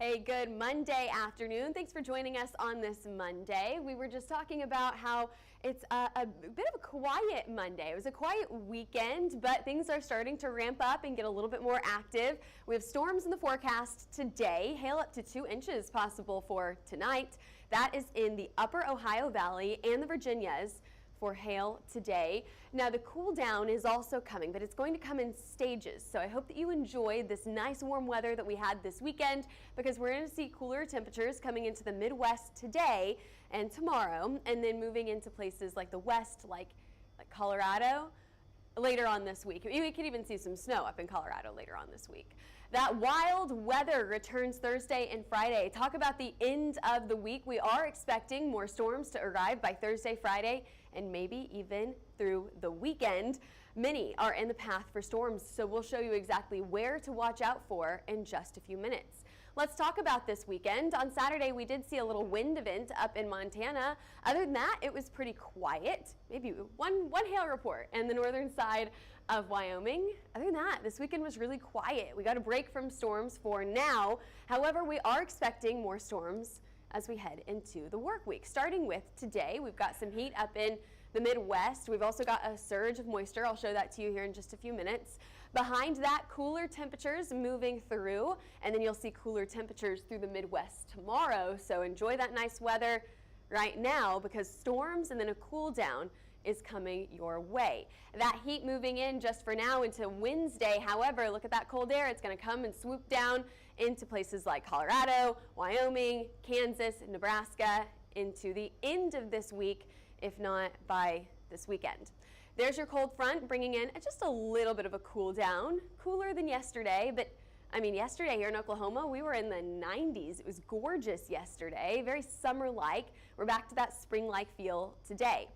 Hey, good Monday afternoon. Thanks for joining us on this Monday. We were just talking about how it's a bit of a quiet Monday. It was a quiet weekend, but things are starting to ramp up and get a little bit more active. We have storms in the forecast today, hail up to 2 inches possible for tonight. That is in the upper Ohio Valley and the Virginias for hail today. Now the cool down is also coming, but it's going to come in stages. So I hope that you enjoyed this nice warm weather that we had this weekend, because we're going to see cooler temperatures coming into the Midwest today and tomorrow, and then moving into places like the West, like Colorado, later on this week. We could even see some snow up in Colorado later on this week. That wild weather returns Thursday and Friday. Talk about the end of the week. We are expecting more storms to arrive by Thursday, Friday, and maybe even through the weekend. Many are in the path for storms, so we'll show you exactly where to watch out for in just a few minutes. Let's talk about this weekend. On Saturday, we did see a little wind event up in Montana. Other than that, it was pretty quiet. Maybe one hail report in the northern side of Wyoming. Other than that, this weekend was really quiet. We got a break from storms for now. However, we are expecting more storms as we head into the work week. Starting with today, we've got some heat up in the Midwest. We've also got a surge of moisture. I'll show that to you here in just a few minutes. Behind that, cooler temperatures moving through, and then you'll see cooler temperatures through the Midwest tomorrow. So enjoy that nice weather right now, because storms and then a cool down is coming your way. That heat moving in just for now into Wednesday. However, look at that cold air. It's going to come and swoop down into places like Colorado, Wyoming, Kansas, Nebraska into the end of this week, if not by this weekend. There's your cold front bringing in just a little bit of a cool down, cooler than yesterday, but I mean, yesterday here in Oklahoma, we were in the 90s. It was gorgeous yesterday, very summer-like. We're back to that spring-like feel today.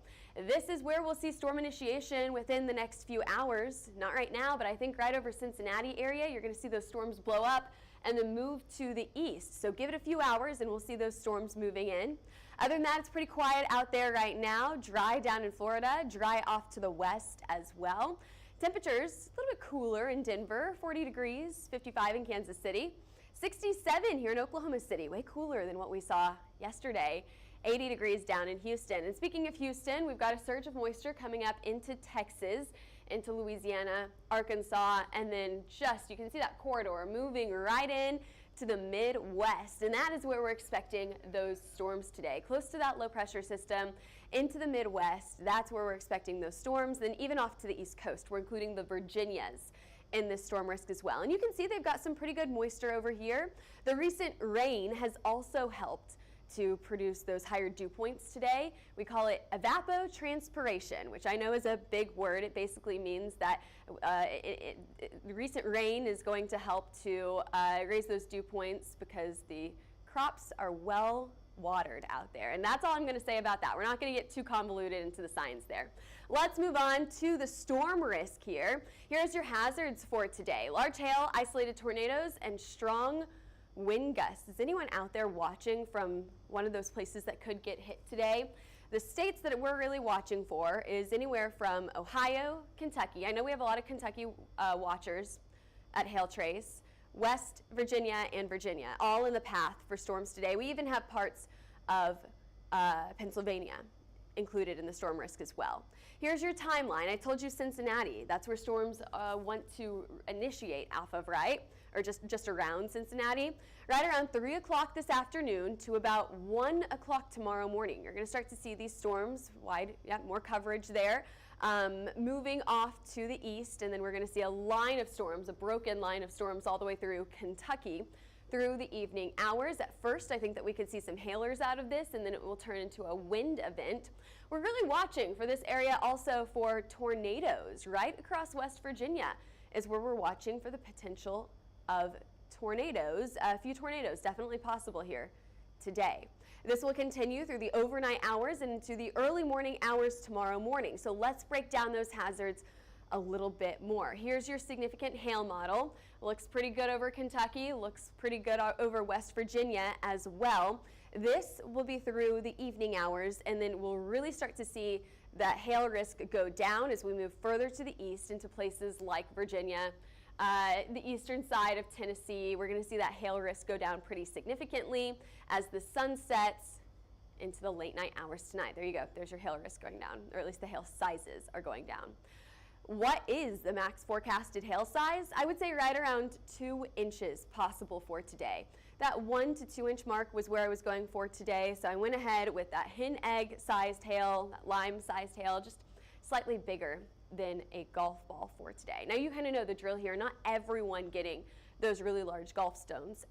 This is where we'll see storm initiation within the next few hours. Not right now, but I think right over Cincinnati area, you're going to see those storms blow up and then move to the east. So give it a few hours and we'll see those storms moving in. Other than that, it's pretty quiet out there right now. Dry down in Florida, dry off to the west as well. Temperatures a little bit cooler in Denver, 40 degrees, 55 in Kansas City, 67 here in Oklahoma City, way cooler than what we saw yesterday. 80 degrees down in Houston. And speaking of Houston, we've got a surge of moisture coming up into Texas, into Louisiana, Arkansas, and then you can see that corridor moving right in to the Midwest. And that is where we're expecting those storms today. Close to that low pressure system into the Midwest, that's where we're expecting those storms. Then even off to the East Coast, we're including the Virginias in this storm risk as well. And you can see they've got some pretty good moisture over here. The recent rain has also helped to produce those higher dew points today. We call it evapotranspiration, which I know is a big word. It basically means that the recent rain is going to help to raise those dew points because the crops are well watered out there. And that's all I'm going to say about that. We're not going to get too convoluted into the science there. Let's move on to the storm risk here. Here's your hazards for today. Large hail, isolated tornadoes, and strong wind gusts. Is anyone out there watching from one of those places that could get hit today? The states that we're really watching for is anywhere from Ohio, Kentucky. I know we have a lot of Kentucky watchers at Hail Trace, West Virginia and Virginia, all in the path for storms today. We even have parts of Pennsylvania included in the storm risk as well. Here's your timeline. I told you Cincinnati. That's where storms want to initiate off of, right? Or just around Cincinnati. Right around 3 o'clock this afternoon to about 1 o'clock tomorrow morning. You're going to start to see these storms more coverage there, moving off to the east, and then we're going to see a line of storms, a broken line of storms all the way through Kentucky through the evening hours. At first, I think that we could see some hailers out of this, and then it will turn into a wind event. We're really watching for this area also for tornadoes. Right across West Virginia is where we're watching for the potential of tornadoes. A few tornadoes definitely possible here today. This will continue through the overnight hours and into the early morning hours tomorrow morning. So let's break down those hazards a little bit more. Here's your significant hail model. Looks pretty good over Kentucky, looks pretty good over West Virginia as well. This will be through the evening hours, and then we'll really start to see that hail risk go down as we move further to the east into places like Virginia, The eastern side of Tennessee, we're going to see that hail risk go down pretty significantly as the sun sets into the late night hours tonight. There you go. There's your hail risk going down, or at least the hail sizes are going down. What is the max forecasted hail size? I would say right around 2 inches possible for today. That 1 to 2 inch mark was where I was going for today, so I went ahead with that hen egg sized hail, that lime sized hail, just slightly bigger than a golf ball for today. Now you kind of know the drill here. Not everyone getting those really large golf stones.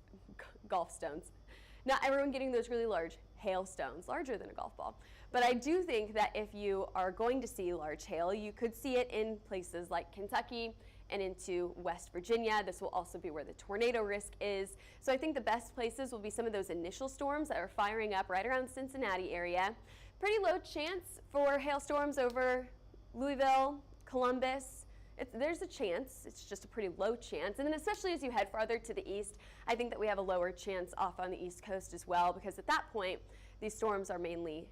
Not everyone getting those really large hailstones, larger than a golf ball. But I do think that if you are going to see large hail, you could see it in places like Kentucky and into West Virginia. This will also be where the tornado risk is. So I think the best places will be some of those initial storms that are firing up right around Cincinnati area. Pretty low chance for hailstorms over Louisville, Columbus. There's a chance, it's just a pretty low chance. And then especially as you head farther to the east, I think that we have a lower chance off on the east coast as well, because at that point, these storms are mainly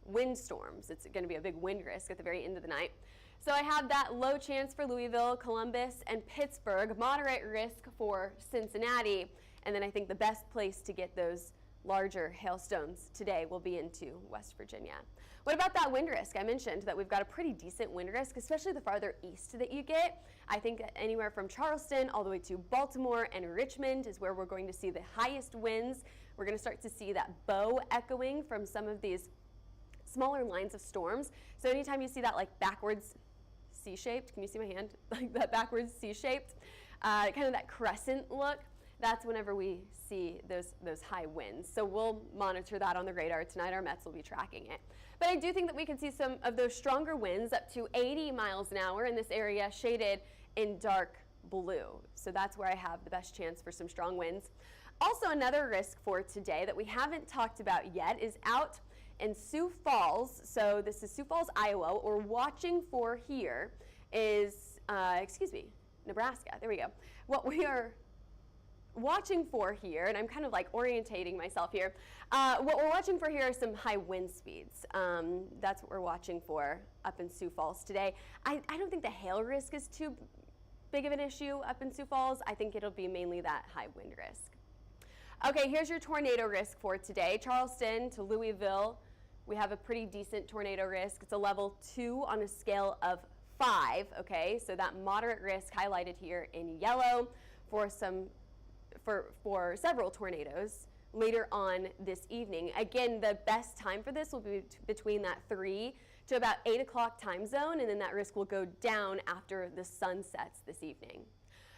wind storms. It's going to be a big wind risk at the very end of the night. So I have that low chance for Louisville, Columbus, and Pittsburgh, moderate risk for Cincinnati, and then I think the best place to get those larger hailstones today will be into West Virginia. What about that wind risk? I mentioned that we've got a pretty decent wind risk, especially the farther east that you get. I think that anywhere from Charleston all the way to Baltimore and Richmond is where we're going to see the highest winds. We're going to start to see that bow echoing from some of these smaller lines of storms. So anytime you see that like backwards C-shaped, can you see my hand? Like that backwards C-shaped, kind of that crescent look, that's whenever we see those high winds. So we'll monitor that on the radar tonight. Our Mets will be tracking it. But I do think that we could see some of those stronger winds up to 80 miles an hour in this area, shaded in dark blue. So that's where I have the best chance for some strong winds. Also, another risk for today that we haven't talked about yet is out in Sioux Falls. So this is Sioux Falls, Iowa. What we're watching for here is, Nebraska. There we go. What we are watching for here, and I'm kind of like orientating myself here, what we're watching for here are some high wind speeds. That's what we're watching for up in Sioux Falls today. I don't think the hail risk is too big of an issue up in Sioux Falls. I think it'll be mainly that high wind risk. Okay, here's your tornado risk for today. Charleston to Louisville, we have a pretty decent tornado risk. It's a level 2 on a scale of 5, okay? So that moderate risk highlighted here in yellow for several tornadoes later on this evening. Again, the best time for this will be between that 3 to about 8 o'clock time zone, and then that risk will go down after the sun sets this evening.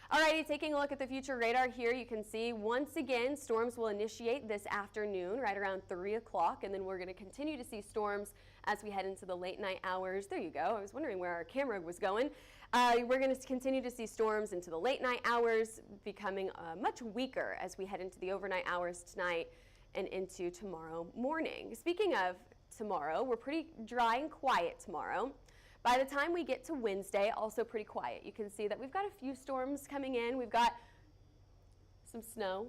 Alrighty, taking a look at the future radar here, you can see once again storms will initiate this afternoon right around 3 o'clock, and then we're going to continue to see storms as we head into the late night hours. There you go. I was wondering where our camera was going. We're going to continue to see storms into the late night hours, becoming much weaker as we head into the overnight hours tonight and into tomorrow morning. Speaking of tomorrow, we're pretty dry and quiet tomorrow. By the time we get to Wednesday, also pretty quiet. You can see that we've got a few storms coming in. We've got some snow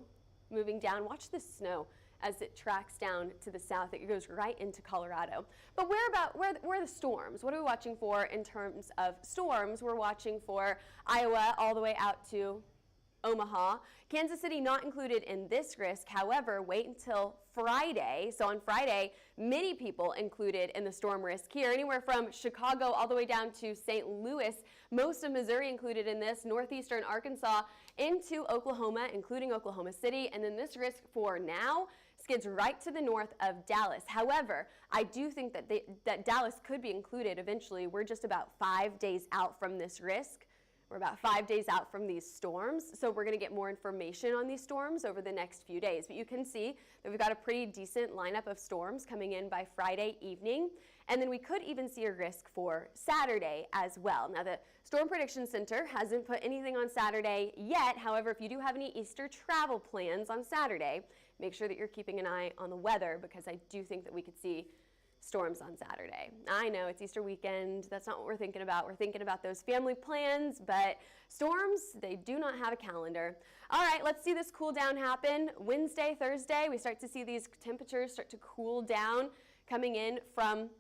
moving down. Watch this snow as it tracks down to the south. It goes right into Colorado. But where are the storms? What are we watching for in terms of storms? We're watching for Iowa all the way out to Omaha. Kansas City not included in this risk. However, wait until Friday. So on Friday, many people included in the storm risk here, anywhere from Chicago all the way down to St. Louis. Most of Missouri included in this, northeastern Arkansas into Oklahoma, including Oklahoma City. And then this risk for now skids right to the north of Dallas. However, I do think that Dallas could be included eventually. We're just about 5 days out from this risk. We're about 5 days out from these storms, so we're going to get more information on these storms over the next few days. But you can see that we've got a pretty decent lineup of storms coming in by Friday evening, and then we could even see a risk for Saturday as well. Now, the Storm Prediction Center hasn't put anything on Saturday yet. However, if you do have any Easter travel plans on Saturday, make sure that you're keeping an eye on the weather, because I do think that we could see storms on Saturday. I know it's Easter weekend. That's not what we're thinking about. We're thinking about those family plans, but storms, they do not have a calendar. All right, let's see this cool down happen. Wednesday, Thursday, we start to see these temperatures start to cool down, coming in from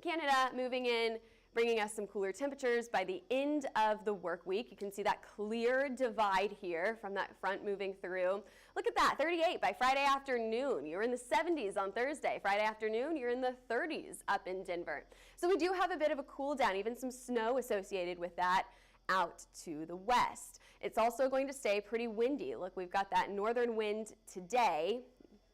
Canada, moving in, bringing us some cooler temperatures by the end of the work week. You can see that clear divide here from that front moving through. Look at that, 38 by Friday afternoon. You're in the 70s on Thursday. Friday afternoon, you're in the 30s up in Denver. So we do have a bit of a cool down, even some snow associated with that out to the west. It's also going to stay pretty windy. Look, we've got that northern wind today.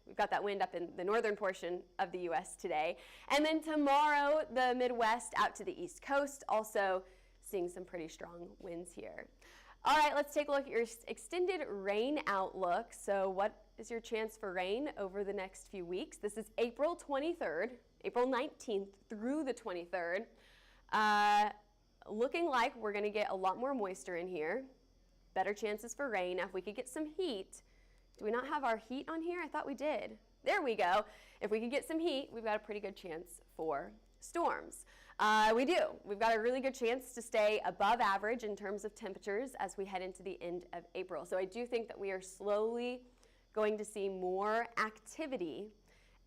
We've got that wind up in the northern portion of the U.S. today. And then tomorrow, the Midwest out to the East Coast, also seeing some pretty strong winds here. All right, let's take a look at your extended rain outlook. So what is your chance for rain over the next few weeks? This is April 23rd, April 19th through the 23rd. Looking like we're going to get a lot more moisture in here. Better chances for rain. Now, if we could get some heat. Do we not have our heat on here? I thought we did. There we go. If we could get some heat, we've got a pretty good chance for storms. We do. We've got a really good chance to stay above average in terms of temperatures as we head into the end of April. So I do think that we are slowly going to see more activity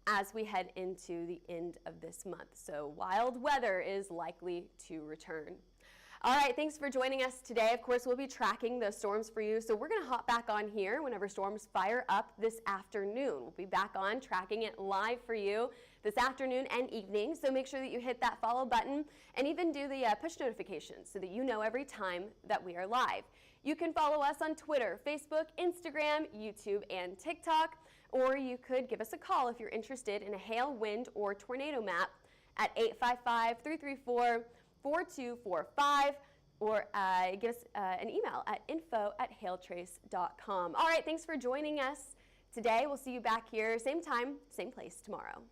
as we head into the end of this month. So wild weather is likely to return. All right, thanks for joining us today. Of course, we'll be tracking those storms for you. So we're going to hop back on here whenever storms fire up this afternoon. We'll be back on tracking it live for you this afternoon and evening. So make sure that you hit that follow button and even do the push notifications so that you know every time that we are live. You can follow us on Twitter, Facebook, Instagram, YouTube, and TikTok, or you could give us a call if you're interested in a hail, wind, or tornado map at 855-334-4245, or give us an email at info@hailtrace.com. All right, thanks for joining us today. We'll see you back here, same time, same place tomorrow.